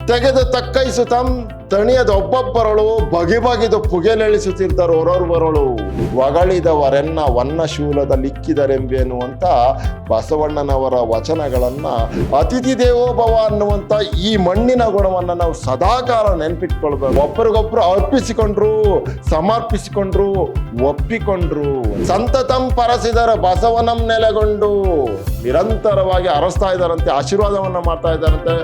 ತೆಗೆದು ತಕ್ಕೈಸುತ್ತಂ ತಣಿಯದ ಒಬ್ಬೊಬ್ಬರಳು ಬಗೆ ಬಗೆದು ಪುಗೆಲೆಳಿಸುತ್ತಿರ್ತಾರೆ ಹೊರವರಳು. ಹೊಗಳಿದವರೆನ್ನ ವನ್ನ ಶೂಲದ ಲಿಕ್ಕಿದರೆಂಬೇನು ಅಂತ ಬಸವಣ್ಣನವರ ವಚನಗಳನ್ನ ಅತಿಥಿ ದೇವೋಭವ ಅನ್ನುವಂಥ ಈ ಮಣ್ಣಿನ ಗುಣವನ್ನ ನಾವು ಸದಾಕಾಲ ನೆನ್ಪಿಟ್ಕೊಳ್ಬೇಕು. ಒಬ್ಬರಿಗೊಬ್ರು ಅರ್ಪಿಸಿಕೊಂಡ್ರು, ಸಮರ್ಪಿಸಿಕೊಂಡ್ರು, ಒಪ್ಪಿಕೊಂಡ್ರು. ಸಂತತಂ ಪರಸಿದರ ಬಸವನಂ ನೆಲೆಗೊಂಡು ನಿರಂತರವಾಗಿ ಅರಸ್ತಾ ಇದ್ದಾರಂತೆ, ಆಶೀರ್ವಾದವನ್ನ ಮಾಡ್ತಾ ಇದ್ದಾರಂತೆ.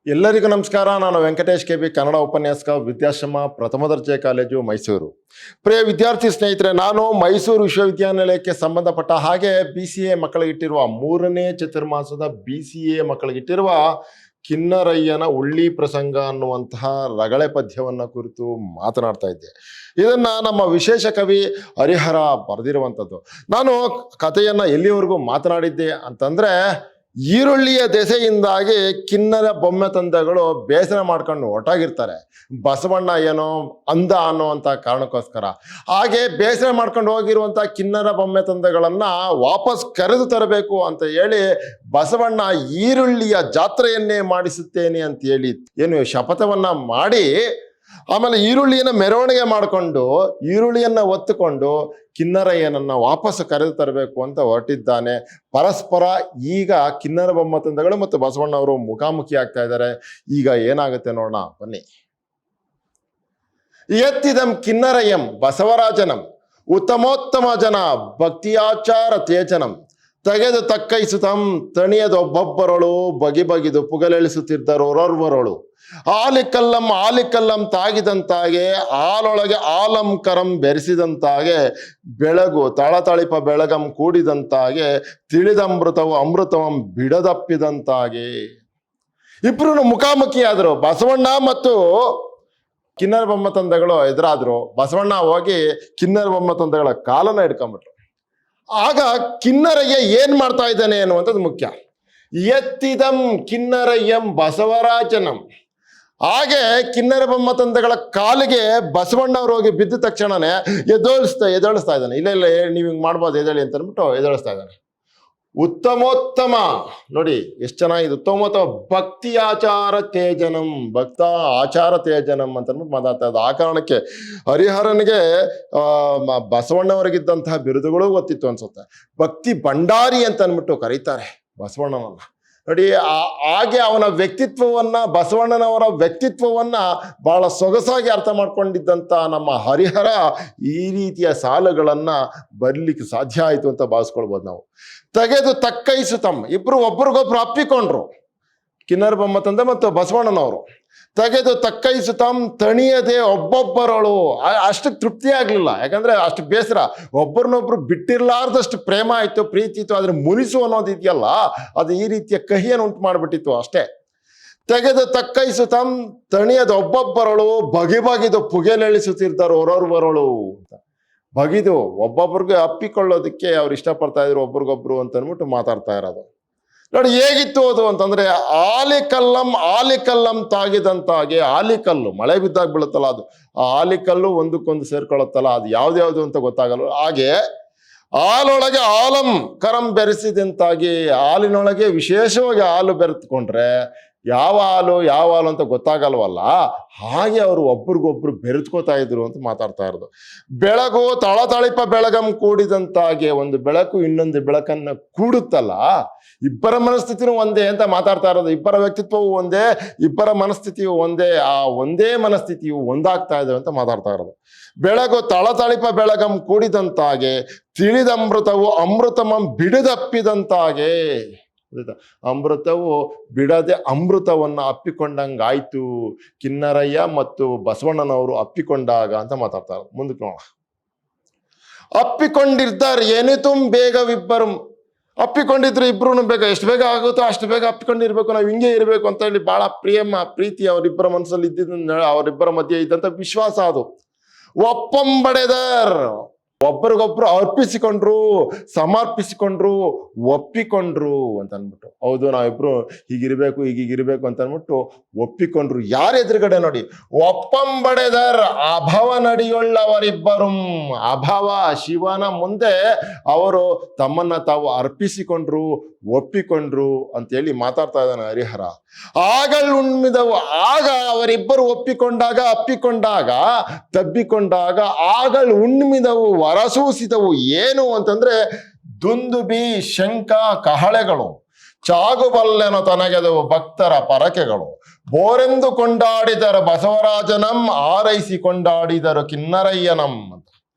ಎಲ್ಲರಿಗೂ ನಮಸ್ಕಾರ. ನಾನು ವೆಂಕಟೇಶ್ ಕೆ ಬಿ, ಕನ್ನಡ ಉಪನ್ಯಾಸಕ, ವಿದ್ಯಾಶ್ರಮ ಪ್ರಥಮ ದರ್ಜೆ ಕಾಲೇಜು, ಮೈಸೂರು. ಪ್ರಿಯ ವಿದ್ಯಾರ್ಥಿ ಸ್ನೇಹಿತರೆ, ನಾನು ಮೈಸೂರು ವಿಶ್ವವಿದ್ಯಾನಿಲಯಕ್ಕೆ ಸಂಬಂಧಪಟ್ಟ ಹಾಗೆ BCA ಮಕ್ಕಳಿಗಿಟ್ಟಿರುವ 3ನೇ ಚತುರ್ಮಾಸದ BCA ಮಕ್ಕಳಿಗಿಟ್ಟಿರುವ ಕಿನ್ನರಯ್ಯನ ಉಳ್ಳಿ ಪ್ರಸಂಗ ಅನ್ನುವಂತಹ ರಗಳೆ ಪದ್ಯವನ್ನು ಕುರಿತು ಮಾತನಾಡ್ತಾ ಇದ್ದೆ. ಇದನ್ನ ನಮ್ಮ ವಿಶೇಷ ಕವಿ ಹರಿಹರ ಬರೆದಿರುವಂಥದ್ದು. ನಾನು ಕಥೆಯನ್ನ ಎಲ್ಲಿವರೆಗೂ ಮಾತನಾಡಿದ್ದೆ ಅಂತಂದ್ರೆ, ಈರುಳ್ಳಿಯ ದೆಸೆಯಿಂದಾಗಿ ಕಿನ್ನರ ಬೊಮ್ಮೆ ತಂದೆಗಳು ಬೇಸರ ಮಾಡ್ಕೊಂಡು ಹೊರಟಾಗಿರ್ತಾರೆ. ಬಸವಣ್ಣ ಏನೋ ಅಂದ ಅನ್ನುವಂಥ ಕಾರಣಕ್ಕೋಸ್ಕರ. ಹಾಗೆ ಬೇಸರ ಮಾಡ್ಕೊಂಡು ಹೋಗಿರುವಂಥ ಕಿನ್ನರ ಬೊಮ್ಮೆ ತಂದೆಗಳನ್ನ ವಾಪಸ್ ಕರೆದು ತರಬೇಕು ಅಂತ ಹೇಳಿ ಬಸವಣ್ಣ ಈರುಳ್ಳಿಯ ಜಾತ್ರೆಯನ್ನೇ ಮಾಡಿಸುತ್ತೇನೆ ಅಂತ ಹೇಳಿ ಏನು ಶಪಥವನ್ನ ಮಾಡಿ, ಆಮೇಲೆ ಈರುಳ್ಳಿಯನ್ನ ಮೆರವಣಿಗೆ ಮಾಡಿಕೊಂಡು ಈರುಳ್ಳಿಯನ್ನ ಒತ್ತುಕೊಂಡು ಕಿನ್ನರಯ್ಯನನ್ನ ವಾಪಸ್ ಕರೆದು ತರಬೇಕು ಅಂತ ಹೊರಟಿದ್ದಾನೆ. ಪರಸ್ಪರ ಈಗ ಕಿನ್ನರ ಬೊಮ್ಮ ತಂದೆಗಳು ಮತ್ತು ಬಸವಣ್ಣವರು ಮುಖಾಮುಖಿ ಆಗ್ತಾ ಇದ್ದಾರೆ. ಈಗ ಏನಾಗುತ್ತೆ ನೋಡೋಣ ಬನ್ನಿ. ಎತ್ತಿದಂ ಕಿನ್ನರಯ್ಯಂ ಬಸವರಾಜನಂ ಉತ್ತಮೋತ್ತಮ ಜನ ಭಕ್ತಿಯಾಚಾರ ತೇಜನಂ ತೆಗೆದು ತಕ್ಕೈಸುತ್ತಂ ತಣಿಯದ ಒಬ್ಬೊಬ್ಬರಳು ಬಗೆ ಬಗೆದು ಪುಗಲೆಳಿಸುತ್ತಿದ್ದರು ಹೊರವರಳು. ಆಲಿಕಲ್ಲಂ ಆಲಿಕಲ್ಲಂ ತಾಗಿದಂತಾಗೆ ಆಲೊಳಗೆ ಆಲಂ ಕರಂ ಬೆರೆಸಿದಂತಾಗೆ ಬೆಳಗು ತಳತಳಿಪ ಬೆಳಗಂ ಕೂಡಿದಂತಾಗೆ ತಿಳಿದಮೃತವು ಅಮೃತವಂ ಬಿಡದಪ್ಪಿದಂತಾಗೆ. ಇಬ್ರು ಮುಖಾಮುಖಿ ಆದ್ರು. ಬಸವಣ್ಣ ಮತ್ತು ಕಿನ್ನರ ಬೊಮ್ಮ ತಂದೆಗಳು ಎದುರಾದ್ರು. ಬಸವಣ್ಣ ಹೋಗಿ ಕಿನ್ನರ ಬೊಮ್ಮ ತಂದೆಗಳ ಕಾಲನ್ನ ಹಿಡ್ಕೊಂಡ್ಬಿಟ್ರು. ಆಗ ಕಿನ್ನರಯ್ಯ ಏನ್ ಮಾಡ್ತಾ ಇದ್ದಾನೆ ಅನ್ನುವಂಥದ್ದು ಮುಖ್ಯ. ಎತ್ತಿದಂ ಕಿನ್ನರಯ್ಯಂ ಬಸವರಾಜನಂ. ಹಾಗೆ ಕಿನ್ನರ ಬೊಮ್ಮ ತಂದೆಗಳ ಕಾಲಿಗೆ ಬಸವಣ್ಣವ್ರು ಹೋಗಿ ಬಿದ್ದ ತಕ್ಷಣನೇ ಎದ್ದೇಳಿಸ್ತಾ ಇದ್ದಾನೆ. ಇಲ್ಲ ನೀವು ಹಿಂಗೆ ಮಾಡ್ಬೋದು, ಎದ್ದೇಳಿ ಅಂತ ಅಂದ್ಬಿಟ್ಟು ಎದ್ದೇಳಿಸ್ತಾ ಇದ್ದಾನೆ. ಉತ್ತಮೋತ್ತಮ, ನೋಡಿ ಎಷ್ಟು ಚೆನ್ನಾಗಿದೆ. ಉತ್ತಮೋತ್ತಮ ಭಕ್ತಿ ಆಚಾರ ತೇಜನಂ, ಭಕ್ತ ಆಚಾರ ತೇಜನಂ ಅಂತ ಅಂದ್ಬಿಟ್ಟು ಮಾತಾಡ್ತಾ ಇದ್ದ. ಆ ಕಾರಣಕ್ಕೆ ಹರಿಹರನಿಗೆ ಬಸವಣ್ಣವರಿಗಿದ್ದಂತಹ ಬಿರುದುಗಳು ಗೊತ್ತಿತ್ತು ಅನ್ಸುತ್ತೆ. ಭಕ್ತಿ ಭಂಡಾರಿ ಅಂತ ಅಂದ್ಬಿಟ್ಟು ಕರೀತಾರೆ ಬಸವಣ್ಣನನ್ನ. ನೋಡಿ, ಹಾಗೆ ಅವನ ವ್ಯಕ್ತಿತ್ವವನ್ನ, ಬಸವಣ್ಣನವರ ವ್ಯಕ್ತಿತ್ವವನ್ನ ಬಹಳ ಸೊಗಸಾಗಿ ಅರ್ಥ ಮಾಡ್ಕೊಂಡಿದ್ದಂಥ ನಮ್ಮ ಹರಿಹರ ಈ ರೀತಿಯ ಸಾಲುಗಳನ್ನ ಬರಲಿಕ್ಕೆ ಸಾಧ್ಯ ಆಯಿತು ಅಂತ ಭಾವಿಸ್ಕೊಳ್ಬೋದು ನಾವು. ತೆಗೆದು ತಕ್ಕೈಸುತ್ತಂ, ಇಬ್ರು ಒಬ್ರಿಗೊಬ್ರು ಅಪ್ಪಿಕೊಂಡ್ರು, ಕಿನ್ನರ ಬೊಮ್ಮ ತಂದೆ ಮತ್ತು ಬಸವಣ್ಣನವರು. ತೆಗೆದು ತಕ್ಕೈಸುತ್ತಂ ತಣಿಯದೆ ಒಬ್ಬೊಬ್ಬರಳು. ಅಷ್ಟಕ್ಕೆ ತೃಪ್ತಿ ಆಗ್ಲಿಲ್ಲ, ಯಾಕಂದ್ರೆ ಅಷ್ಟು ಬೇಸರ, ಒಬ್ಬರನ್ನೊಬ್ರು ಬಿಟ್ಟಿರ್ಲಾರ್ದಷ್ಟು ಪ್ರೇಮ ಆಯ್ತು, ಪ್ರೀತಿ ಇತ್ತು. ಆದ್ರೆ ಮುನಿಸು ಅನ್ನೋದು ಇದೆಯಲ್ಲ, ಅದು ಈ ರೀತಿಯ ಕಹಿಯನ್ನು ಉಂಟು ಮಾಡಿಬಿಟ್ಟಿತ್ತು ಅಷ್ಟೇ. ತೆಗೆದು ತಕ್ಕೈಸುತ್ತಂ ತಣಿಯದ ಒಬ್ಬೊಬ್ಬರಳು ಬಗೆ ಬಗೆದು ಪುಗೆಲೆಳಿಸುತ್ತಿರ್ತಾರೆ ಹೊರವರಳು ಅಂತ. ಬಗಿದು ಒಬ್ಬೊಬ್ರಿಗೆ ಅಪ್ಪಿಕೊಳ್ಳೋದಕ್ಕೆ ಅವ್ರು ಇಷ್ಟಪಡ್ತಾ ಇದ್ರು ಒಬ್ರಿಗೊಬ್ರು ಅಂತ ಅಂದ್ಬಿಟ್ಟು ಮಾತಾಡ್ತಾ ಇರೋದು. ನೋಡಿ ಹೇಗಿತ್ತು ಅದು ಅಂತಂದ್ರೆ, ಆಲಿಕಲ್ಲಂ ತಾಗಿದಂತಾಗೆ. ಆಲಿಕಲ್ಲು ಮಳೆ ಬಿದ್ದಾಗ ಬೀಳುತ್ತಲ್ಲ, ಅದು ಆ ಆಲಿಕಲ್ಲು ಒಂದಕ್ಕೊಂದು ಸೇರ್ಕೊಳ್ಳುತ್ತಲ್ಲ, ಅದು ಯಾವ್ದ್ಯಾವ್ದು ಅಂತ ಗೊತ್ತಾಗಲ್ಲ. ಹಾಗೆ ಹಾಲೊಳಗೆ ಆಲಂ ಕರಂ ಬೆರೆಸಿದಂತಾಗಿ, ಹಾಲಿನೊಳಗೆ ವಿಶೇಷವಾಗಿ ಹಾಲು ಬೆರೆತ್ಕೊಂಡ್ರೆ ಯಾವ ಹಾಲು ಅಂತ ಗೊತ್ತಾಗಲ್ವಲ್ಲ, ಹಾಗೆ ಅವರು ಒಬ್ರಿಗೊಬ್ರು ಬೆರೆತ್ಕೋತಾ ಇದ್ರು ಅಂತ ಮಾತಾಡ್ತಾ ಇರೋದು. ಬೆಳಗು ತಳತಳಿಪ ಬೆಳಗಂ ಕೂಡಿದಂತಾಗೆ, ಒಂದು ಬೆಳಕು ಇನ್ನೊಂದು ಬೆಳಕನ್ನ ಕೂಡುತ್ತಲ್ಲ, ಇಬ್ಬರ ಮನಸ್ಥಿತಿನೂ ಒಂದೇ ಅಂತ ಮಾತಾಡ್ತಾ ಇರೋದು. ಇಬ್ಬರ ವ್ಯಕ್ತಿತ್ವವು ಒಂದೇ, ಇಬ್ಬರ ಮನಸ್ಥಿತಿಯು ಒಂದೇ, ಆ ಒಂದೇ ಮನಸ್ಥಿತಿಯು ಒಂದಾಗ್ತಾ ಇದೆ ಅಂತ ಮಾತಾಡ್ತಾ ಇರೋದು. ಬೆಳಗು ತಳತಳಿಪ ಬೆಳಗಂ ಕೂಡಿದಂತಾಗೆ ತಿಳಿದಮೃತವು ಅಮೃತಮಂ ಬಿಡದಪ್ಪಿದಂತಾಗೆ. ಅಮೃತವು ಬಿಡದೆ ಅಮೃತವನ್ನ ಅಪ್ಪಿಕೊಂಡಂಗಾಯ್ತು ಕಿನ್ನರಯ್ಯ ಮತ್ತು ಬಸವಣ್ಣನವರು ಅಪ್ಪಿಕೊಂಡಾಗ ಅಂತ ಮಾತಾಡ್ತಾರೆ. ಮುಂದಕ್ಕೆ ನೋಡ. ಅಪ್ಪಿಕೊಂಡಿರ್ತಾರೆ ಎನಿತುಂ ಬೇಗವಿಬ್ಬರು. ಅಪ್ಪಿಕೊಂಡಿದ್ರು ಇಬ್ರು ಬೇಗ, ಎಷ್ಟು ಬೇಗ ಆಗುತ್ತೋ ಅಷ್ಟು ಬೇಗ ಅಪ್ಪಿಕೊಂಡಿರ್ಬೇಕು, ನಾವು ಹಿಂಗೆ ಇರಬೇಕು ಅಂತ ಹೇಳಿ ಬಹಳ ಪ್ರೀತಿ ಅವರಿಬ್ಬರ ಮನಸ್ಸಲ್ಲಿ ಇದ್ದಿದ್ದ, ಅವರಿಬ್ಬರ ಮಧ್ಯೆ ಇದ್ದಂತ ವಿಶ್ವಾಸ ಅದು. ಒಪ್ಪಂಬಡೆದರ್, ಒಬ್ಬರಿಗೊಬ್ರು ಅರ್ಪಿಸಿಕೊಂಡ್ರು, ಸಮರ್ಪಿಸಿಕೊಂಡ್ರು, ಒಪ್ಪಿಕೊಂಡ್ರು ಅಂತ ಅಂದ್ಬಿಟ್ಟು. ಹೌದು, ನಾವಿಬ್ರು ಹೀಗಿರ್ಬೇಕು ಹೀಗಿರ್ಬೇಕು ಅಂತ ಅಂದ್ಬಿಟ್ಟು ಒಪ್ಪಿಕೊಂಡ್ರು. ಯಾರ ಎದುರುಗಡೆ ನೋಡಿ, ಒಪ್ಪಂಬಡೆದರ್ ಅಭವ ನಡಿಯುಳ್ಳವರಿಬ್ಬರು. ಅಭವ ಶಿವನ ಮುಂದೆ ಅವರು ತಮ್ಮನ್ನ ತಾವು ಅರ್ಪಿಸಿಕೊಂಡ್ರು, ಒಪ್ಪಿಕೊಂಡ್ರು ಅಂತೇಳಿ ಮಾತಾಡ್ತಾ ಇದ್ದಾನೆ ಹರಿಹರ. ಉಣ್ಮಿದವು, ಆಗ ಅವರಿಬ್ಬರು ಒಪ್ಪಿಕೊಂಡಾಗ, ಅಪ್ಪಿಕೊಂಡಾಗ, ತಬ್ಬಿಕೊಂಡಾಗ ಉಣ್ಮಿದವು, ಹೊರಸೂಸಿದವು. ಏನು ಅಂತಂದ್ರೆ ದುಂದುಬಿ ಶಂಖ ಕಹಳೆಗಳು, ಚಾಗುಬಲ್ಲೆನ ತನಗೆದವು ಭಕ್ತರ ಪರಕೆಗಳು. ಬೋರೆಂದು ಕೊಂಡಾಡಿದರು ಬಸವರಾಜನಂ, ಆರೈಸಿ ಕೊಂಡಾಡಿದರು ಕಿನ್ನರಯ್ಯನಂ ಅಂತ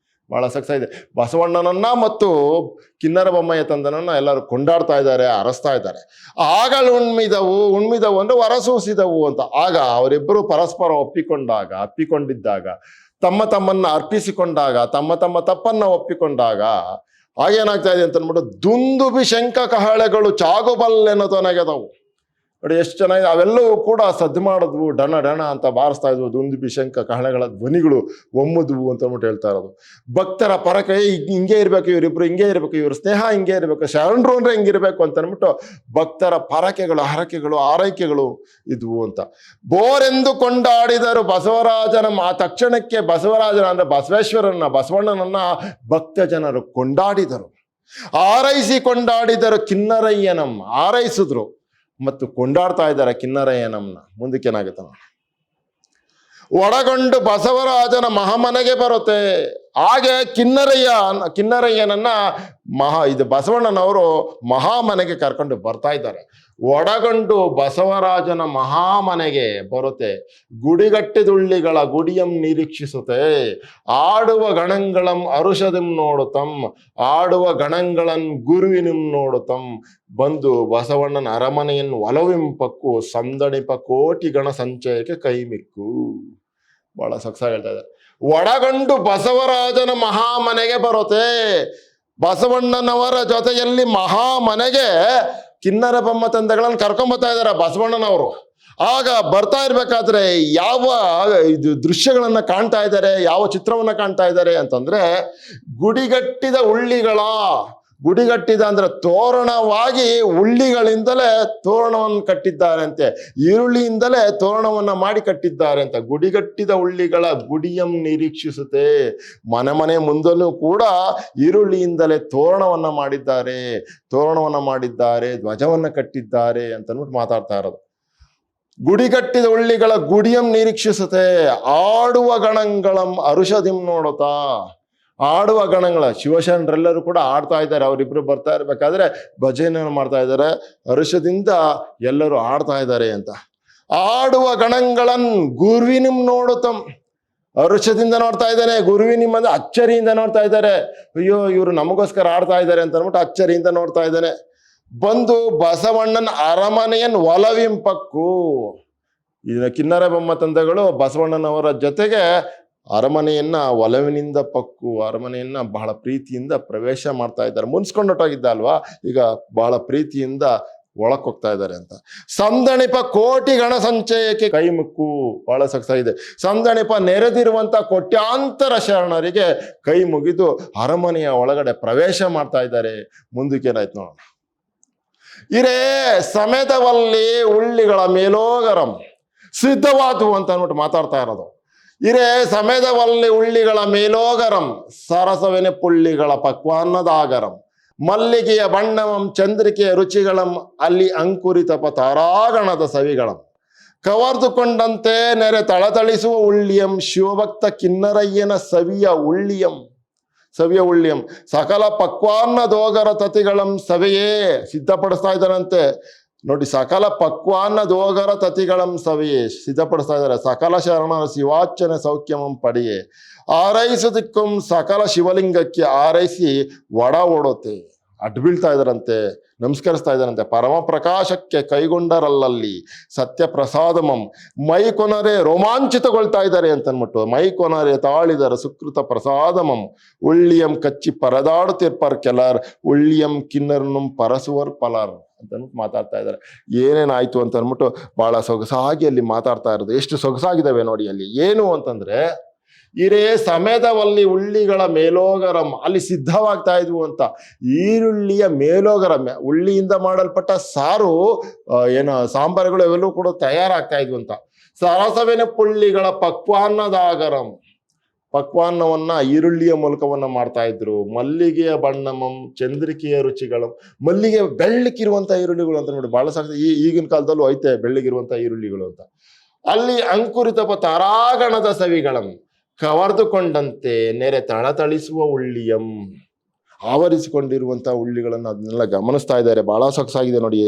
ಬಹಳ ಸಕ್ಸ ಇದೆ. ಬಸವಣ್ಣನನ್ನ ಮತ್ತು ಕಿನ್ನರ ಬೊಮ್ಮಯ್ಯ ತಂದನನ್ನ ಎಲ್ಲರೂ ಕೊಂಡಾಡ್ತಾ ಇದ್ದಾರೆ, ಅರಸ್ತಾ ಇದ್ದಾರೆ. ಉಣ್ಮಿದವು ಅಂದ್ರೆ ಹೊರಸೂಸಿದವು ಅಂತ. ಆಗ ಅವರಿಬ್ಬರು ಪರಸ್ಪರ ಅಪ್ಪಿಕೊಂಡಿದ್ದಾಗ, ತಮ್ಮನ್ನ ಅರ್ಪಿಸಿಕೊಂಡಾಗ, ತಮ್ಮ ತಪ್ಪನ್ನ ಒಪ್ಪಿಕೊಂಡಾಗ ಆಗೇನಾಗ್ತಾ ಇದೆ ಅಂತ ಅಂದ್ಬಿಟ್ಟು ದುಂದುಬಿ ಶಂಖ ಕಹಳೆಗಳು ಚಾಗುಬಲ್ಲೆನ ತೊನಗೆದವು. ನೋಡಿ ಎಷ್ಟು ಚೆನ್ನಾಗಿದೆ. ಅವೆಲ್ಲವೂ ಕೂಡ ಸದ್ದು ಮಾಡಿದ್ವು, ಡಣ ಡಣ ಅಂತ ಬಾರಿಸ್ತಾ ಇದ್ವು. ದುಂದುಬಿ ಶಂಖ ಕಹಳೆಗಳ ಧ್ವನಿಗಳು ಒಮ್ಮದ್ವು ಅಂತ ಅಂದ್ಬಿಟ್ಟು ಹೇಳ್ತಾ ಇರೋದು. ಭಕ್ತರ ಪರಕೆ ಹಿಂಗೆ ಇರ್ಬೇಕು, ಇವರಿಬ್ರು ಹಿಂಗೆ ಇರ್ಬೇಕು, ಇವ್ರ ಸ್ನೇಹ ಹಿಂಗೆ ಇರ್ಬೇಕು, ಶರಣರು ಅಂದ್ರೆ ಹಿಂಗಿರ್ಬೇಕು ಅಂತ ಅಂದ್ಬಿಟ್ಟು ಭಕ್ತರ ಪರಕೆಗಳು, ಹರಕೆಗಳು, ಆರೈಕೆಗಳು ಇದ್ವು ಅಂತ. ಬೋರೆಂದು ಕೊಂಡಾಡಿದರು ಬಸವರಾಜನ. ಆ ತಕ್ಷಣಕ್ಕೆ ಬಸವರಾಜನ ಅಂದ್ರೆ ಬಸವಣ್ಣನನ್ನ ಭಕ್ತ ಜನರು ಕೊಂಡಾಡಿದರು. ಆರೈಸಿ ಕೊಂಡಾಡಿದರು ಕಿನ್ನರಯ್ಯನಂ, ಆರೈಸಿದ್ರು ಮತ್ತು ಕೊಂಡಾಡ್ತಾ ಇದ್ದಾರೆ ಕಿನ್ನರಯ್ಯನಂನ. ಮುಂದಕ್ಕೇನಾಗುತ್ತೆ ನೋಡಿ. ಒಳಗೊಂಡು ಬಸವರಾಜನ ಮಹಾಮನೆಗೆ ಬರುತ್ತೆ. ಹಾಗೆ ಕಿನ್ನರಯ್ಯನನ್ನ ಇದು ಬಸವಣ್ಣನವರು ಮಹಾಮನೆಗೆ ಕರ್ಕೊಂಡು ಬರ್ತಾ ಇದ್ದಾರೆ. ಒಡಗೊಂಡು ಬಸವರಾಜನ ಮಹಾಮನೆಗೆ ಬರುತ್ತೆ. ಗುಡಿಗಟ್ಟಿದುಳ್ಳಿಗಳ ಗುಡಿಯಂ ನಿರೀಕ್ಷಿಸುತ್ತೆ. ಆಡುವ ಗಣಂಗಳಂ ಅರುಷದಿಂ ನೋಡುತ್ತಂ, ಆಡುವ ಗಣಂಗಳನ್ ಗುರುವಿನಿಂ ನೋಡುತ್ತಂ. ಬಂದು ಬಸವಣ್ಣನ ಅರಮನೆಯನ್ನು ಒಲವಿಂಪಕ್ಕು, ಸಂದಣಿಪ ಕೋಟಿ ಗಣ ಸಂಚಯಕ್ಕೆ ಕೈಮಿಕ್ಕು. ಬಹಳ ಸೊಗಸ ಹೇಳ್ತಾ ಇದ್ದಾರೆ. ಒಳಗೊಂಡು ಬಸವರಾಜನ ಮಹಾಮನೆಗೆ ಬರುತ್ತೆ. ಬಸವಣ್ಣನವರ ಜೊತೆಯಲ್ಲಿ ಮಹಾಮನೆಗೆ ಕಿನ್ನರ ಬೊಮ್ಮ ತಂದೆಗಳನ್ನು ಕರ್ಕೊಂಬರ್ತಾ ಇದ್ದಾರೆ ಬಸವಣ್ಣನವರು. ಆಗ ಬರ್ತಾ ಇರ್ಬೇಕಾದ್ರೆ ಯಾವ ದೃಶ್ಯಗಳನ್ನ ಕಾಣ್ತಾ ಇದ್ದಾರೆ, ಯಾವ ಚಿತ್ರವನ್ನ ಕಾಣ್ತಾ ಇದ್ದಾರೆ ಅಂತಂದ್ರೆ ಗುಡಿಗಟ್ಟಿದ ಅಂದ್ರೆ ತೋರಣವಾಗಿ ಉಳ್ಳಿಗಳಿಂದಲೇ ತೋರಣವನ್ನು ಕಟ್ಟಿದ್ದಾರೆ ಅಂತೆ. ಈರುಳ್ಳಿಯಿಂದಲೇ ತೋರಣವನ್ನ ಮಾಡಿ ಕಟ್ಟಿದ್ದಾರೆ ಅಂತ. ಗುಡಿಗಟ್ಟಿದ ಉಳ್ಳಿಗಳ ಗುಡಿಯಂ ನಿರೀಕ್ಷಿಸುತ್ತೆ. ಮನೆ ಮುಂದಲ್ಲೂ ಕೂಡ ಈರುಳ್ಳಿಯಿಂದಲೇ ತೋರಣವನ್ನ ಮಾಡಿದ್ದಾರೆ, ಧ್ವಜವನ್ನ ಕಟ್ಟಿದ್ದಾರೆ ಅಂತ ಅಂದ್ಬಿಟ್ಟು ಮಾತಾಡ್ತಾ ಇರೋದು. ಗುಡಿಗಟ್ಟಿದ ಉಳ್ಳಿಗಳ ಗುಡಿಯಂ ನಿರೀಕ್ಷಿಸುತ್ತೆ. ಆಡುವ ಗಣಂಗಳಂ ಅರುಷದಿಂ ನೋಡುತ್ತಾ. ಆಡುವ ಗಣಗಳ ಶಿವಶರಣರೆಲ್ಲರೂ ಕೂಡ ಆಡ್ತಾ ಇದ್ದಾರೆ. ಅವರಿಬ್ರು ಬರ್ತಾ ಇರ್ಬೇಕಾದ್ರೆ ಭಜನೆಯನ್ನು ಮಾಡ್ತಾ ಇದ್ದಾರೆ. ಹರುಷದಿಂದ ಎಲ್ಲರೂ ಆಡ್ತಾ ಇದ್ದಾರೆ ಅಂತ. ಆಡುವ ಗಣಗಳನ್ ಗುರುವಿನಿಂ ನೋಡುತ್ತಂ, ಹರುಷದಿಂದ ನೋಡ್ತಾ ಇದ್ದಾನೆ. ಗುರುವಿನಿಂ ಅಂದ್ರೆ ಅಚ್ಚರಿಯಿಂದ ನೋಡ್ತಾ ಇದ್ದಾರೆ. ಅಯ್ಯೋ ಇವರು ನಮಗೋಸ್ಕರ ಆಡ್ತಾ ಇದ್ದಾರೆ ಅಂತ ಅಂದ್ಬಿಟ್ಟು ಅಚ್ಚರಿಯಿಂದ ನೋಡ್ತಾ ಇದ್ದಾನೆ. ಬಂದು ಬಸವಣ್ಣನ ಅರಮನೆಯನ್ ಒಲವಿಂಪಕ್ಕು. ಇದನ್ನ ಕಿನ್ನರ ಬೊಮ್ಮ ತಂದೆಗಳು ಬಸವಣ್ಣನವರ ಜೊತೆಗೆ ಅರಮನೆಯನ್ನ ಒಲವಿನಿಂದ ಪಕ್ಕು, ಅರಮನೆಯನ್ನ ಬಹಳ ಪ್ರೀತಿಯಿಂದ ಪ್ರವೇಶ ಮಾಡ್ತಾ ಇದ್ದಾರೆ. ಮುನ್ಸ್ಕೊಂಡೊಟ್ಟಾಗಿದ್ದ ಅಲ್ವಾ, ಈಗ ಬಹಳ ಪ್ರೀತಿಯಿಂದ ಒಳಕ್ ಹೋಗ್ತಾ ಇದ್ದಾರೆ ಅಂತ. ಸಂದಣಿಪ ಕೋಟಿ ಗಣ ಸಂಚಯಕ್ಕೆ ಕೈಮುಕ್ಕು. ಬಹಳ ಸಕ್ಸ ಇದೆ. ಸಂದಣಿಪ ನೆರೆದಿರುವಂತ ಕೋಟ್ಯಾಂತರ ಶರಣರಿಗೆ ಕೈ ಮುಗಿದು ಅರಮನೆಯ ಒಳಗಡೆ ಪ್ರವೇಶ ಮಾಡ್ತಾ ಇದ್ದಾರೆ. ಮುಂದಕ್ಕೇನಾಯ್ತು ನೋಡೋಣ. ಇರೇ ಸಮೇತವಲ್ಲಿ ಉಳ್ಳಿಗಳ ಮೇಲೋಗರಂ ಸಿದ್ಧವಾದವು ಅಂತ ಅಂದ್ಬಿಟ್ಟು ಮಾತಾಡ್ತಾ ಇರೋದು. ಇರೇ ಸಮೇದವಲ್ಲಿ ಉಳ್ಳಿಗಳ ಮೇಲೋಗರಂ, ಸರಸವೆನೆ ಪುಳ್ಳಿಗಳ ಪಕ್ವಾನ್ನದಾಗರಂ. ಮಲ್ಲಿಗೆಯ ಬಣ್ಣವಂ ಚಂದ್ರಿಕೆಯ ರುಚಿಗಳಂ, ಅಲ್ಲಿ ಅಂಕುರಿತಪ ತಾರಾಗಣದ ಸವಿಗಳಂ. ಕವರ್ದುಕೊಂಡಂತೆ ನೆರೆ ತಳತಳಿಸುವ ಉಳ್ಳಿಯಂ, ಶಿವಭಕ್ತ ಕಿನ್ನರಯ್ಯನ ಸವಿಯ ಉಳ್ಳಿಯಂ. ಸಕಲ ಪಕ್ವಾನ್ನದೋಗರ ತತಿಗಳಂ ಸವೆಯೇ ಸಿದ್ಧಪಡಿಸ್ತಾ ಇದ್ದಾರಂತೆ ನೋಡಿ. ಸಕಲ ಪಕ್ವಾನ್ನದೋಗರ ತತಿಗಳಂ ಸವೆಯೇ ಸಿದ್ಧಪಡಿಸ್ತಾ ಇದ್ದಾರೆ. ಸಕಲ ಶರಣರ ಶಿವಾರ್ಚನೆ ಸೌಖ್ಯಮಂ ಪಡೆಯೇ. ಆರೈಸೋದಿಕ್ಕಂ ಸಕಲ ಶಿವಲಿಂಗಕ್ಕೆ ಆರೈಸಿ ಒಡ ಓಡುತ್ತೆ. ಅಡ್ಬೀಳ್ತಾ ಇದ್ದಾರಂತೆ, ನಮಸ್ಕರಿಸ್ತಾ ಇದ್ದಾರಂತೆ. ಪರಮ ಪ್ರಕಾಶಕ್ಕೆ ಕೈಗೊಂಡರಲ್ಲಲ್ಲಿ ಸತ್ಯ ಪ್ರಸಾದಮಂ. ಮೈ ಕೊನರೆ ರೋಮಾಂಚಿತಗೊಳ್ತಾ ಇದ್ದಾರೆ ಅಂತ ಅಂದ್ಬಿಟ್ಟು. ಮೈ ಕೊನರೆ ತಾಳಿದರ ಸುಕೃತ ಪ್ರಸಾದಮಂ. ಉಳ್ಳಿಯಂ ಕಚ್ಚಿ ಪರದಾಡುತ್ತಿರ್ಪರ್ ಕೆಲರ್, ಉಳ್ಳಿಯಂ ಕಿನ್ನರನಂ ಪರಸುವರ್ ಪಲರ್ ಅಂತ ಅಂದ್ಬಿಟ್ಟು ಮಾತಾಡ್ತಾ ಇದ್ದಾರೆ. ಏನೇನಾಯ್ತು ಅಂತ ಅಂದ್ಬಿಟ್ಟು ಬಹಳ ಸೊಗಸಾಗಿ ಅಲ್ಲಿ ಮಾತಾಡ್ತಾ ಇರೋದು. ಎಷ್ಟು ಸೊಗಸಾಗಿದ್ದಾವೆ ನೋಡಿ ಅಲ್ಲಿ. ಏನು ಅಂತಂದ್ರೆ ಇರೇ ಸಮೇತವಲ್ಲಿ ಉಳ್ಳಿಗಳ ಮೇಲೋಗರಂ, ಅಲ್ಲಿ ಸಿದ್ಧವಾಗ್ತಾ ಇದ್ವು ಅಂತ. ಈರುಳ್ಳಿಯ ಮೇಲೋಗರ ಉಳ್ಳಿಯಿಂದ ಮಾಡಲ್ಪಟ್ಟ ಸಾರು, ಸಾಂಬಾರುಗಳು ಇವೆಲ್ಲವೂ ಕೂಡ ತಯಾರಾಗ್ತಾ ಇದ್ವು ಅಂತ. ಸರಸವಿನ ಪುಳ್ಳಿಗಳ ಪಕ್ವಾನ್ನದಾಗರಂ, ಪಕ್ವಾನ್ನವನ್ನ ಈರುಳ್ಳಿಯ ಮೂಲಕವನ್ನ ಮಾಡ್ತಾ ಇದ್ರು. ಮಲ್ಲಿಗೆಯ ಬಣ್ಣಮಂ ಚಂದ್ರಿಕೆಯ ರುಚಿಗಳು, ಮಲ್ಲಿಗೆ ಬೆಳ್ಳಕ್ಕಿರುವಂತ ಈರುಳ್ಳಿಗಳು ಅಂತ ನೋಡಿ, ಬಹಳ ಸಾಕು ಈಗಿನ ಕಾಲದಲ್ಲೂ ಐತೆ ಬೆಳ್ಳಗಿರುವಂತ ಈರುಳ್ಳಿಗಳು ಅಂತ. ಅಲ್ಲಿ ಅಂಕುರಿತ ತಾರಾಗಣದ ಸವಿಗಳಂ ಕವರ್ದುಕೊಂಡಂತೆ ನೆರೆ ತಳತಳಿಸುವ ಉಳ್ಳಿಯಂ, ಆವರಿಸಿಕೊಂಡಿರುವಂತಹ ಉಳ್ಳಿಗಳನ್ನು ಅದನ್ನೆಲ್ಲ ಗಮನಿಸ್ತಾ ಇದ್ದಾರೆ. ಬಹಳ ಸೊಗಸಾಗಿದೆ ನೋಡಿ.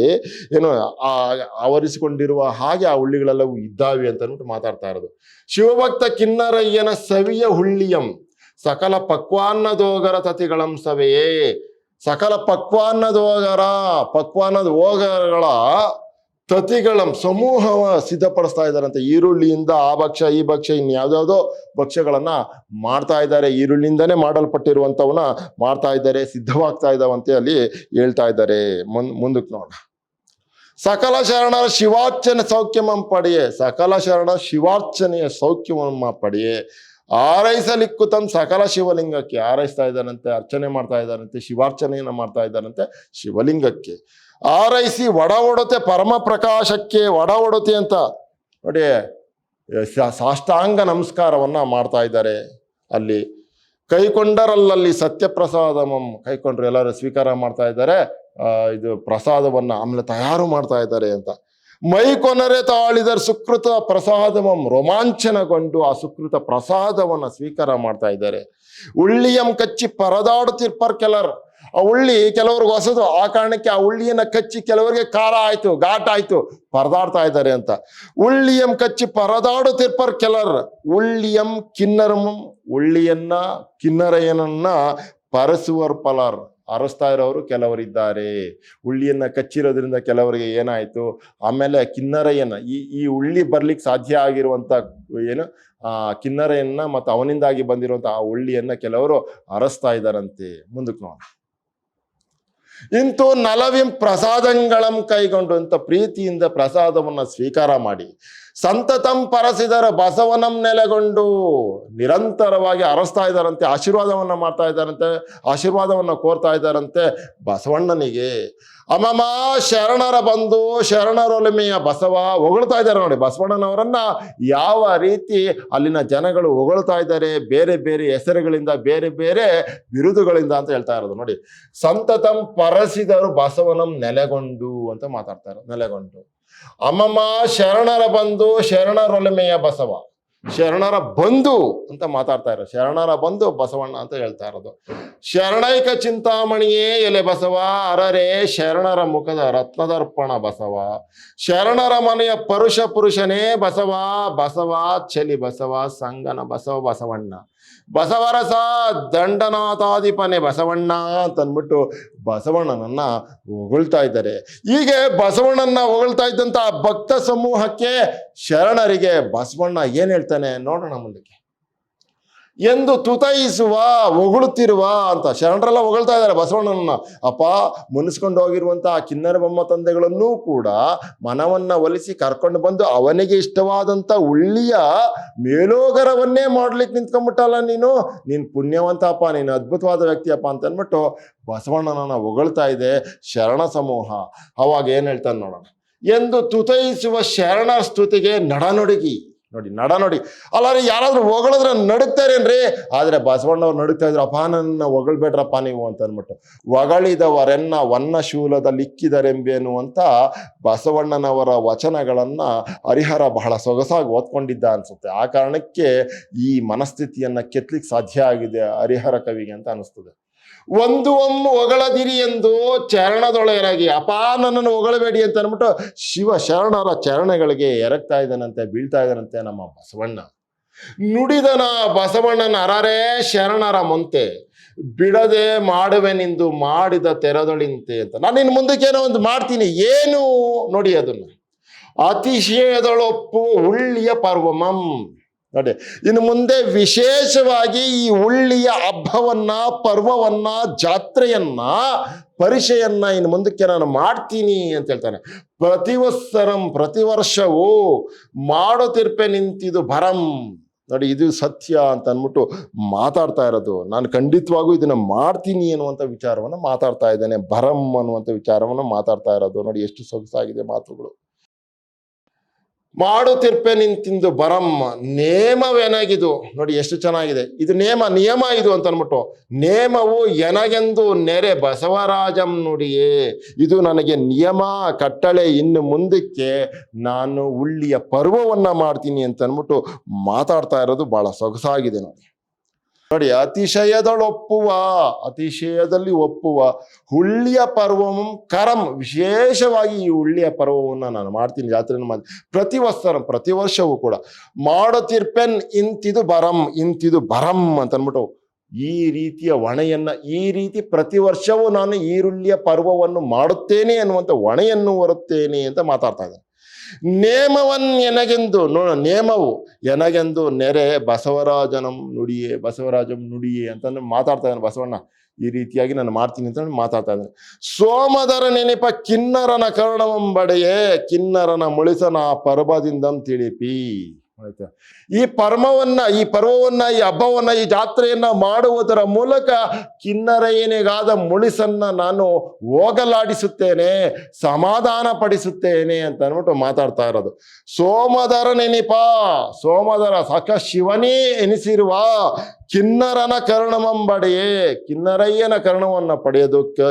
ಆವರಿಸಿಕೊಂಡಿರುವ ಹಾಗೆ ಆ ಉಳ್ಳಿಗಳೆಲ್ಲವೂ ಇದ್ದಾವೆ ಅಂತ ಅಂದ್ಬಿಟ್ಟು ಮಾತಾಡ್ತಾ ಇರೋದು. ಶಿವಭಕ್ತ ಕಿನ್ನರಯ್ಯನ ಸವಿಯ ಹುಳ್ಳಿಯಂ ಸಕಲ ಪಕ್ವಾನ್ನದೋಗರ ತತಿಗಳಂ ಸವೆಯೇ, ಸಕಲ ಪಕ್ವಾನ್ನದ ಓಗರಗಳ ತತಿಗಳಂ ಸಮೂಹವ ಸಿದ್ಧಪಡಿಸ್ತಾ ಇದ್ದಾರಂತೆ. ಈರುಳ್ಳಿಯಿಂದ ಆ ಭಕ್ಷ್ಯ ಈ ಭಕ್ಷ್ಯ ಇನ್ಯಾವ್ದಾವುದೋ ಭಕ್ಷ್ಯಗಳನ್ನ ಮಾಡ್ತಾ ಇದ್ದಾರೆ. ಈರುಳ್ಳಿಯಿಂದನೇ ಮಾಡಲ್ಪಟ್ಟಿರುವಂಥವನ್ನ ಮಾಡ್ತಾ ಇದ್ದಾರೆ, ಸಿದ್ಧವಾಗ್ತಾ ಇದ್ದಾವಂತೆ ಅಲ್ಲಿ ಹೇಳ್ತಾ ಇದ್ದಾರೆ. ಮುಂದಕ್ಕೆ ನೋಡ. ಸಕಲ ಶರಣರ ಶಿವಾರ್ಚನೆ ಸೌಖ್ಯಮಂ ಪಡೆಯೇ, ಸಕಲ ಶರಣ ಶಿವಾರ್ಚನೆಯ ಸೌಖ್ಯವಮ್ಮ ಪಡೆಯೇ, ಆರೈಸಲಿಕ್ಕುತಂ ಸಕಲ ಶಿವಲಿಂಗಕ್ಕೆ, ಆರೈಸ್ತಾ ಇದ್ದಾರಂತೆ, ಅರ್ಚನೆ ಮಾಡ್ತಾ ಇದ್ದಾರಂತೆ, ಶಿವಾರ್ಚನೆಯನ್ನ ಮಾಡ್ತಾ ಇದ್ದಾರಂತೆ ಶಿವಲಿಂಗಕ್ಕೆ. ಆರೈಸಿ ಒಡ ಒಡತೆ ಪರಮ ಪ್ರಕಾಶಕ್ಕೆ, ಒಡ ಒಡತೆ ಅಂತ ನೋಡಿ ಸಾಷ್ಟಾಂಗ ನಮಸ್ಕಾರವನ್ನ ಮಾಡ್ತಾ ಇದ್ದಾರೆ. ಅಲ್ಲಿ ಕೈಕೊಂಡರಲ್ಲಲ್ಲಿ ಸತ್ಯಪ್ರಸಾದಮಂ, ಕೈಕೊಂಡ್ರು ಎಲ್ಲರೂ ಸ್ವೀಕಾರ ಮಾಡ್ತಾ ಇದ್ದಾರೆ ಇದು ಪ್ರಸಾದವನ್ನ, ಆಮೇಲೆ ತಯಾರು ಮಾಡ್ತಾ ಇದ್ದಾರೆ ಅಂತ. ಮೈ ಕೊನರೆ ತಾಳಿದರ್ ಸುಕೃತ ಪ್ರಸಾದಮಂ, ರೋಮಾಂಚನಗೊಂಡು ಆ ಸುಕೃತ ಪ್ರಸಾದವನ್ನ ಸ್ವೀಕಾರ ಮಾಡ್ತಾ ಇದ್ದಾರೆ. ಉಳ್ಳಿಯಂ ಕಚ್ಚಿ ಪರದಾಡುತ್ತಿರ್ಪರ್ ಕೆಲರ್, ಆ ಉಳ್ಳಿ ಕೆಲವ್ರಿಗೆ ಹೊಸದು, ಆ ಕಾರಣಕ್ಕೆ ಆ ಉಳ್ಳಿಯನ್ನ ಕಚ್ಚಿ ಕೆಲವರಿಗೆ ಖಾರ ಆಯ್ತು, ಘಾಟ್ ಆಯ್ತು, ಪರದಾಡ್ತಾ ಇದ್ದಾರೆ ಅಂತ. ಉಳ್ಳಿಯಂ ಕಚ್ಚಿ ಪರದಾಡುತ್ತಿರ್ಪರ್ ಕೆಲರ್, ಉಳ್ಳಿಯಂ ಕಿನ್ನರಂ, ಉಳ್ಳಿಯನ್ನ ಕಿನ್ನರಯ್ಯನನ್ನ ಪರಸುವರ್ ಪಲರ್, ಅರಸ್ತಾ ಇರೋರು ಕೆಲವರಿದ್ದಾರೆ. ಉಳ್ಳಿಯನ್ನ ಕಚ್ಚಿರೋದ್ರಿಂದ ಕೆಲವರಿಗೆ ಏನಾಯ್ತು, ಆಮೇಲೆ ಕಿನ್ನರಯ್ಯನ ಈ ಉಳ್ಳಿ ಬರ್ಲಿಕ್ಕೆ ಸಾಧ್ಯ ಆಗಿರುವಂತ ಕಿನ್ನರಯ್ಯನ ಮತ್ತು ಅವನಿಂದಾಗಿ ಬಂದಿರುವಂತ ಆ ಉಳ್ಳಿಯನ್ನ ಕೆಲವರು ಅರಸ್ತಾ ಇದ್ದಾರಂತೆ. ಮುಂದಕ್ಕೆ ನೋಡ. ಇಂತು ನಲವಿಂ ಪ್ರಸಾದಂಗಳಂ ಕೈಗೊಂಡು ಅಂತ ಪ್ರೀತಿಯಿಂದ ಪ್ರಸಾದವನ್ನ ಸ್ವೀಕಾರ ಮಾಡಿ ಸಂತತಂ ಪರಸಿದರ ಬಸವನಂ ನೆಲೆಗೊಂಡು ನಿರಂತರವಾಗಿ ಅರಸ್ತಾ ಇದ್ದಾರಂತೆ, ಆಶೀರ್ವಾದವನ್ನ ಮಾಡ್ತಾ ಇದ್ದಾರಂತೆ, ಆಶೀರ್ವಾದವನ್ನ ಕೋರ್ತಾ ಇದ್ದಾರಂತೆ ಬಸವಣ್ಣನಿಗೆ. ಅಮಮ ಶರಣರ ಬಂದು ಶರಣರೊಲಿಮೆಯ ಬಸವ, ಹೊಗಳ್ತಾ ಇದ್ದಾರೆ ನೋಡಿ ಬಸವಣ್ಣನವರನ್ನ ಯಾವ ರೀತಿ ಅಲ್ಲಿನ ಜನಗಳು ಹೊಗಳ್ತಾ ಇದ್ದಾರೆ, ಬೇರೆ ಬೇರೆ ಹೆಸರುಗಳಿಂದ ಬೇರೆ ಬೇರೆ ಬಿರುದುಗಳಿಂದ ಅಂತ ಹೇಳ್ತಾ ಇರೋದು ನೋಡಿ. ಸಂತತಂ ಪರಸಿದರು ಬಸವನಂ ನೆಲೆಗೊಂಡು ಅಂತ ಮಾತಾಡ್ತಾ ಇರೋದು, ನೆಲೆಗೊಂಡು. ಅಮ್ಮಮ್ಮ ಶರಣರ ಬಂಧು ಶರಣರೊಲಿಮೆಯ ಬಸವ, ಶರಣರ ಬಂಧು ಅಂತ ಮಾತಾಡ್ತಾ ಇರೋ, ಶರಣರ ಬಂಧು ಬಸವಣ್ಣ ಅಂತ ಹೇಳ್ತಾ ಇರೋದು. ಶರಣೈಕ ಚಿಂತಾಮಣಿಯೇ ಎಲೆ ಬಸವ, ಅರರೆ ಶರಣರ ಮುಖದ ರತ್ನದರ್ಪಣ ಬಸವ, ಶರಣರ ಮನೆಯ ಪುರುಷನೇ ಬಸವ, ಬಸವ ಚಲಿ ಬಸವ ಸಂಗನ ಬಸವ ಬಸವಣ್ಣ, ಬಸವರಸ ದಂಡನಾಥಾಧಿಪನೆ ಬಸವಣ್ಣ ಅಂತ ಅಂದ್ಬಿಟ್ಟು ಬಸವಣ್ಣನನ್ನ ಹೊಗಳ್ತಾ ಇದ್ದಾರೆ. ಹೀಗೆ ಬಸವಣ್ಣನ ಹೊಗಳ್ತಾ ಇದ್ದಂತ ಭಕ್ತ ಸಮೂಹಕ್ಕೆ ಶರಣರಿಗೆ ಬಸವಣ್ಣ ಏನ್ ಹೇಳ್ತಾನೆ ನೋಡೋಣ ಮುಂದಕ್ಕೆ. ಎಂದು ತುತೈಸುವ ಹೊಗಳುತ್ತಿರುವ ಅಂತ ಶರಣರೆಲ್ಲ ಹೊಗಳ್ತಾ ಇದ್ದಾರೆ ಬಸವಣ್ಣನನ್ನ. ಅಪ್ಪ ಮುನಿಸ್ಕೊಂಡು ಹೋಗಿರುವಂತ ಆ ಕಿನ್ನರ ಬೊಮ್ಮ ತಂದೆಗಳನ್ನೂ ಕೂಡ ಮನವನ್ನ ಒಲಿಸಿ ಕರ್ಕೊಂಡು ಬಂದು ಅವನಿಗೆ ಇಷ್ಟವಾದಂತ ಉಳ್ಳಿಯ ಮೇಲೋಗರವನ್ನೇ ಮಾಡ್ಲಿಕ್ಕೆ ನಿಂತ್ಕೊಂಡ್ಬಿಟ್ಟಲ್ಲ ನೀನು ಪುಣ್ಯವಂತಪ್ಪ, ನೀನು ಅದ್ಭುತವಾದ ವ್ಯಕ್ತಿಯಪ್ಪ ಅಂತ ಅಂದ್ಬಿಟ್ಟು ಬಸವಣ್ಣನನ್ನ ಹೊಗಳ್ತಾ ಇದೆ ಶರಣ ಸಮೂಹ. ಅವಾಗ ಏನ್ ಹೇಳ್ತಾನೆ ನೋಡೋಣ. ಎಂದು ತುತೈಸುವ ಶರಣ ಸ್ತುತಿಗೆ ನಡನುಡುಗಿ ನೋಡಿ, ನಡನುಡಿ ಅಲ್ಲಾರಿ ಯಾರಾದ್ರೂ ಹೊಗಳಿದ್ರೆ ನಡುಗ್ತಾರೇನ್ರಿ, ಆದ್ರೆ ಬಸವಣ್ಣವ್ರು ನಡುಗ್ತಾ ಇದ್ರು, ಅಪ್ಪ ನನ್ನ ಹೊಗಳ್ಬೇಡ್ರಪ್ಪ ನೀವು ಅಂತ ಅಂದ್ಬಿಟ್ಟು. ಹೊಗಳಿದವರೆನ್ನ ವನ್ನ ಶೂಲದಲ್ಲಿ ಇಕ್ಕಿದರೆಂಬೇನು ಅಂತ ಬಸವಣ್ಣನವರ ವಚನಗಳನ್ನ ಹರಿಹರ ಬಹಳ ಸೊಗಸಾಗಿ ಓದ್ಕೊಂಡಿದ್ದ ಅನ್ಸುತ್ತೆ. ಆ ಕಾರಣಕ್ಕೆ ಈ ಮನಸ್ಥಿತಿಯನ್ನ ಕೆತ್ತಲಿಕ್ಕೆ ಸಾಧ್ಯ ಆಗಿದೆ ಹರಿಹರ ಕವಿಗೆ ಅಂತ ಅನಿಸ್ತದೆ. ಒಂದು ಒಮ್ಮೆ ಹೊಗಳದಿರಿ ಎಂದು ಚರಣದೊಳಗರಾಗಿ, ಅಪ್ಪ ನನ್ನನ್ನು ಹೊಗಳಬೇಡಿ ಅಂತ ಅಂದ್ಬಿಟ್ಟು ಶಿವ ಶರಣರ ಚರಣಗಳಿಗೆ ಎರಗ್ತಾ ಇದ್ದಾನಂತೆ, ಬೀಳ್ತಾ ಇದ್ದಾನಂತೆ ನಮ್ಮ ಬಸವಣ್ಣ. ನುಡಿದನ ಬಸವಣ್ಣನ ಅರರೇ ಶರಣರ ಮೊಂತೆ, ಬಿಡದೆ ಮಾಡುವೆನಿಂದು ಮಾಡಿದ ತೆರದೊಳಿಂತೆ ಅಂತ. ನಾನು ಇನ್ನು ಮುಂದಕ್ಕೇನೋ ಒಂದು ಮಾಡ್ತೀನಿ, ಏನು ನೋಡಿ ಅದನ್ನ. ಅತಿಶಯದೊಳೊಪ್ಪು ಉಳ್ಳಿಯ ಪರ್ವಮಂ ನೋಡಿ, ಇನ್ನು ಮುಂದೆ ವಿಶೇಷವಾಗಿ ಈ ಉಳ್ಳಿಯ ಹಬ್ಬವನ್ನ, ಪರ್ವವನ್ನ, ಜಾತ್ರೆಯನ್ನ, ಪರಿಚಯನ್ನ ಇನ್ನು ಮುಂದಕ್ಕೆ ನಾನು ಮಾಡ್ತೀನಿ ಅಂತ ಹೇಳ್ತಾನೆ. ಪ್ರತಿ ವರ್ಷವೂ ಮಾಡುತ್ತಿರ್ಪೆ ನಿಂತಿದು ಭರಂ ನೋಡಿ, ಇದು ಸತ್ಯ ಅಂತ ಅಂದ್ಬಿಟ್ಟು ಮಾತಾಡ್ತಾ ಇರೋದು. ನಾನು ಖಂಡಿತವಾಗೂ ಇದನ್ನ ಮಾಡ್ತೀನಿ ಅನ್ನುವಂಥ ವಿಚಾರವನ್ನು ಮಾತಾಡ್ತಾ ಇದ್ದೇನೆ. ಭರಂ ಅನ್ನುವಂಥ ವಿಚಾರವನ್ನು ಮಾತಾಡ್ತಾ ಇರೋದು. ನೋಡಿ ಎಷ್ಟು ಸೊಗಸಾಗಿದೆ ಮಾತುಗಳು. ಮಾಡುತ್ತಿರ್ಪೆ ನಿಂತಿಂದು ಬರಂ ನೇಮವೆನಗಿದು. ನೋಡಿ ಎಷ್ಟು ಚೆನ್ನಾಗಿದೆ ಇದು. ನಿಯಮ ಇದು ಅಂತ ಅಂದ್ಬಿಟ್ಟು, ನೇಮವು ಎನಗೆಂದು ನೆರೆ ಬಸವರಾಜಂ ನುಡಿಯೇ. ಇದು ನನಗೆ ನಿಯಮ, ಕಟ್ಟಳೆ. ಇನ್ನು ಮುಂದಕ್ಕೆ ನಾನು ಉಳ್ಳಿಯ ಪರ್ವವನ್ನ ಮಾಡ್ತೀನಿ ಅಂತ ಅಂದ್ಬಿಟ್ಟು ಮಾತಾಡ್ತಾ ಇರೋದು ಬಹಳ ಸೊಗಸಾಗಿದೆ. ನೋಡಿ, ಅತಿಶಯದಲ್ಲಿ ಒಪ್ಪುವ ಹುಳ್ಳಿಯ ಪರ್ವಂ ಕರಂ. ವಿಶೇಷವಾಗಿ ಈ ಹುಳ್ಳಿಯ ಪರ್ವವನ್ನು ನಾನು ಮಾಡ್ತೀನಿ, ಜಾತ್ರೆಯನ್ನು ಮಾಡ್ತೀನಿ ಪ್ರತಿ ವರ್ಷವೂ ಕೂಡ. ಮಾಡುತ್ತಿರ್ಪೆನ್ ಇಂತಿದು ಬರಂ ಅಂತ ಅಂದ್ಬಿಟ್ಟು ಈ ರೀತಿಯ ಹೊಣೆಯನ್ನ, ಈ ರೀತಿ ಪ್ರತಿ ವರ್ಷವೂ ನಾನು ಈರುಳ್ಳಿಯ ಪರ್ವವನ್ನು ಮಾಡುತ್ತೇನೆ ಅನ್ನುವಂಥ ಹೊಣೆಯನ್ನು ಹೊರುತ್ತೇನೆ ಅಂತ ಮಾತಾಡ್ತಾ ಇದ್ದಾನೆ. ನೇಮವು ಎನಗೆಂದು ನೆರೆ ಬಸವರಾಜಂ ನುಡಿಯೇ ಅಂತ ಮಾತಾಡ್ತಾ ಇದ್ದಾನೆ ಬಸವಣ್ಣ. ಈ ರೀತಿಯಾಗಿ ನಾನು ಮಾಡ್ತೀನಿ ಅಂತ ಮಾತಾಡ್ತಾ ಇದ್ದಾನೆ. ಸೋಮದರ ನೆನಪ ಕಿನ್ನರನ ಕರ್ಣವಂಬಡೆಯೇ, ಕಿನ್ನರನ ಮುಳಿಸನ ಪರ್ವದಿಂದ ತಿಳಿಪಿ. ಈ ಪರ್ವವನ್ನ, ಈ ಹಬ್ಬವನ್ನ, ಈ ಜಾತ್ರೆಯನ್ನ ಮಾಡುವುದರ ಮೂಲಕ ಕಿನ್ನರೆಯನಿಗಾದ ಮುಳಿಸನ್ನ ನಾನು ಹೋಗಲಾಡಿಸುತ್ತೇನೆ, ಸಮಾಧಾನ ಪಡಿಸುತ್ತೇನೆ ಅಂತ ಅಂದ್ಬಿಟ್ಟು ಮಾತಾಡ್ತಾ ಇರೋದು. ಸೋಮದರ ನೆನಪ, ಸೋಮದರ ಸಾಕ ಶಿವನೇ ಎನಿಸಿರುವ ಕಿನ್ನರನ ಕರ್ಣವಂಬಡೆಯೇ, ಕಿನ್ನರಯ್ಯನ ಕರ್ಣವನ್ನ ಪಡೆಯೋದಕ್ಕೆ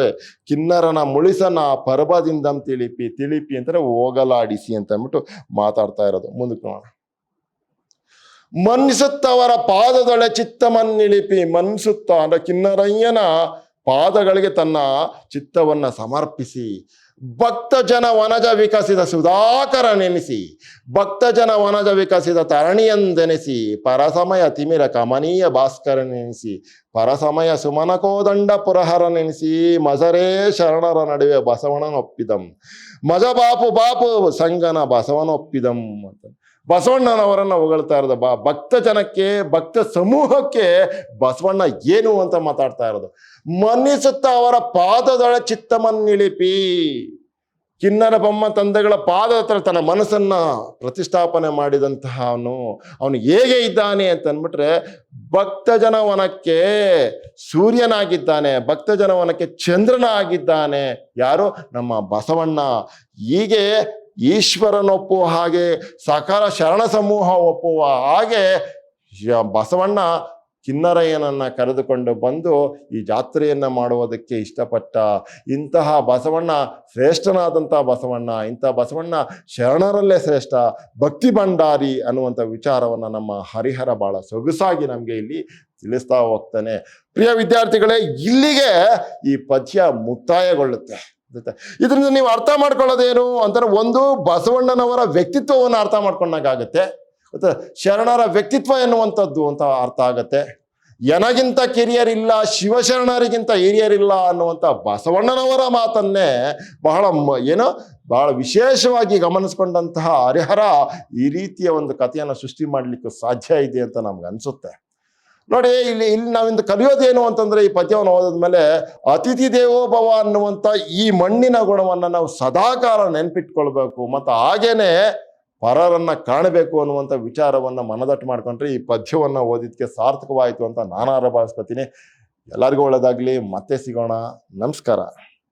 ಕಿನ್ನರನ ಮುಳಿಸನ ಪರ್ವದಿಂದ ತಿಳಿಪಿ ಅಂತಾರೆ ಹೋಗಲಾಡಿಸಿ ಅಂತ ಅಂದ್ಬಿಟ್ಟು ಮಾತಾಡ್ತಾ ಇರೋದು. ಮುಂದಕ್ಕೆ ನೋಡೋಣ. ಮನ್ನಿಸುತ್ತವರ ಪಾದದೊಳೆ ಚಿತ್ತಮನ್ನಿಳಿಪಿ. ಮನ್ನಿಸುತ್ತ ಅಂದ್ರೆ ಕಿನ್ನರಯ್ಯನ ಪಾದಗಳಿಗೆ ತನ್ನ ಚಿತ್ತವನ್ನ ಸಮರ್ಪಿಸಿ, ಭಕ್ತಜನ ವನಜ ವಿಕಸಿದ ಸುಧಾಕರ ನೆನೆಸಿ, ಭಕ್ತಜನ ವನಜ ವಿಕಸಿದ ತರಣಿಯಂದೆನೆಸಿ, ಪರಸಮಯ ತಿಮಿರ ಕಮನೀಯ ಭಾಸ್ಕರ ನೆನೆಸಿ, ಪರಸಮಯ ಸುಮನ ಕೋದಂಡ ಪುರಹರ ನೆನೆಸಿ, ಮಜರೇ ಶರಣರ ನಡುವೆ ಬಸವಣ್ಣನೊಪ್ಪಿದಂ, ಮಜ ಬಾಪು ಸಂಗನ ಬಸವನೊಪ್ಪಿದಂ ಅಂತ ಬಸವಣ್ಣನವರನ್ನ ಹೊಗಳ್ತಾ ಇರೋದು. ಭಕ್ತ ಜನಕ್ಕೆ, ಭಕ್ತ ಸಮೂಹಕ್ಕೆ ಬಸವಣ್ಣ ಏನು ಅಂತ ಮಾತಾಡ್ತಾ ಇರೋದು. ಮನ್ನಿಸುತ್ತ ಅವರ ಪಾದದೊಳೆ ಚಿತ್ತಮನ್ನಿಳಿಪಿ. ಕಿನ್ನರ ಬೊಮ್ಮ ತಂದೆಗಳ ಪಾದ ಹತ್ರ ತನ್ನ ಮನಸ್ಸನ್ನ ಪ್ರತಿಷ್ಠಾಪನೆ ಮಾಡಿದಂತಹ ಅವನು ಹೇಗೆ ಇದ್ದಾನೆ ಅಂತ ಅಂದ್ಬಿಟ್ರೆ, ಭಕ್ತಜನವನಕ್ಕೆ ಸೂರ್ಯನಾಗಿದ್ದಾನೆ, ಭಕ್ತಜನವನಕ್ಕೆ ಚಂದ್ರನಾಗಿದ್ದಾನೆ. ಯಾರು? ನಮ್ಮ ಬಸವಣ್ಣ. ಹೀಗೆ ಈಶ್ವರನೊಪ್ಪುವ ಹಾಗೆ, ಸಕಲ ಶರಣ ಸಮೂಹ ಒಪ್ಪುವ ಹಾಗೆ ಬಸವಣ್ಣ ಕಿನ್ನರಯ್ಯನನ್ನ ಕರೆದುಕೊಂಡು ಬಂದು ಈ ಜಾತ್ರೆಯನ್ನ ಮಾಡುವುದಕ್ಕೆ ಇಷ್ಟಪಟ್ಟ. ಇಂತಹ ಬಸವಣ್ಣ ಶ್ರೇಷ್ಠನಾದಂಥ ಬಸವಣ್ಣ, ಇಂತಹ ಬಸವಣ್ಣ ಶರಣರಲ್ಲೇ ಶ್ರೇಷ್ಠ, ಭಕ್ತಿ ಭಂಡಾರಿ ಅನ್ನುವಂಥ ವಿಚಾರವನ್ನು ನಮ್ಮ ಹರಿಹರ ಬಹಳ ಸೊಗಸಾಗಿ ನಮಗೆ ಇಲ್ಲಿ ತಿಳಿಸ್ತಾ ಹೋಗ್ತಾನೆ. ಪ್ರಿಯ ವಿದ್ಯಾರ್ಥಿಗಳೇ, ಇಲ್ಲಿಗೆ ಈ ಪದ್ಯ ಮುಕ್ತಾಯಗೊಳ್ಳುತ್ತೆ. ಇದರಿಂದ ನೀವು ಅರ್ಥ ಮಾಡ್ಕೊಳ್ಳೋದೇನು ಅಂತಾರೆ, ಒಂದು ಬಸವಣ್ಣನವರ ವ್ಯಕ್ತಿತ್ವವನ್ನು ಅರ್ಥ ಮಾಡ್ಕೊಂಡಾಗುತ್ತೆ, ಮತ್ತೆ ಶರಣರ ವ್ಯಕ್ತಿತ್ವ ಎನ್ನುವಂಥದ್ದು ಅಂತ ಅರ್ಥ ಆಗತ್ತೆ. ಎನಗಿಂತ ಕಿರಿಯರಿಲ್ಲ, ಶಿವಶರಣರಿಗಿಂತ ಹಿರಿಯರಿಲ್ಲ ಅನ್ನುವಂಥ ಬಸವಣ್ಣನವರ ಮಾತನ್ನೇ ಬಹಳ ವಿಶೇಷವಾಗಿ ಗಮನಿಸ್ಕೊಂಡಂತಹ ಹರಿಹರ ಈ ರೀತಿಯ ಒಂದು ಕಥೆಯನ್ನು ಸೃಷ್ಟಿ ಮಾಡಲಿಕ್ಕೆ ಸಾಧ್ಯ ಇದೆ ಅಂತ ನಮ್ಗೆ ಅನ್ಸುತ್ತೆ. ನೋಡಿ, ಇಲ್ಲಿ ನಾವಿಂದು ಕಲಿಯೋದೇನು ಅಂತಂದ್ರೆ, ಈ ಪದ್ಯವನ್ನು ಓದಿದ್ಮೇಲೆ ಅತಿಥಿ ದೇವೋಭವ ಅನ್ನುವಂಥ ಈ ಮಣ್ಣಿನ ಗುಣವನ್ನು ನಾವು ಸದಾಕಾಲ ನೆನ್ಪಿಟ್ಕೊಳ್ಬೇಕು, ಮತ್ತು ಹಾಗೇನೆ ಪರರನ್ನ ಕಾಣಬೇಕು ಅನ್ನುವಂಥ ವಿಚಾರವನ್ನು ಮನದಟ್ಟು ಮಾಡ್ಕೊಂಡ್ರೆ ಈ ಪದ್ಯವನ್ನು ಓದಿದ್ಕೆ ಸಾರ್ಥಕವಾಯಿತು ಅಂತ ನಾನು ಭಾವಿಸ್ಕೊತೀನಿ. ಎಲ್ಲರಿಗೂ ಒಳ್ಳೆಯದಾಗಲಿ. ಮತ್ತೆ ಸಿಗೋಣ. ನಮಸ್ಕಾರ.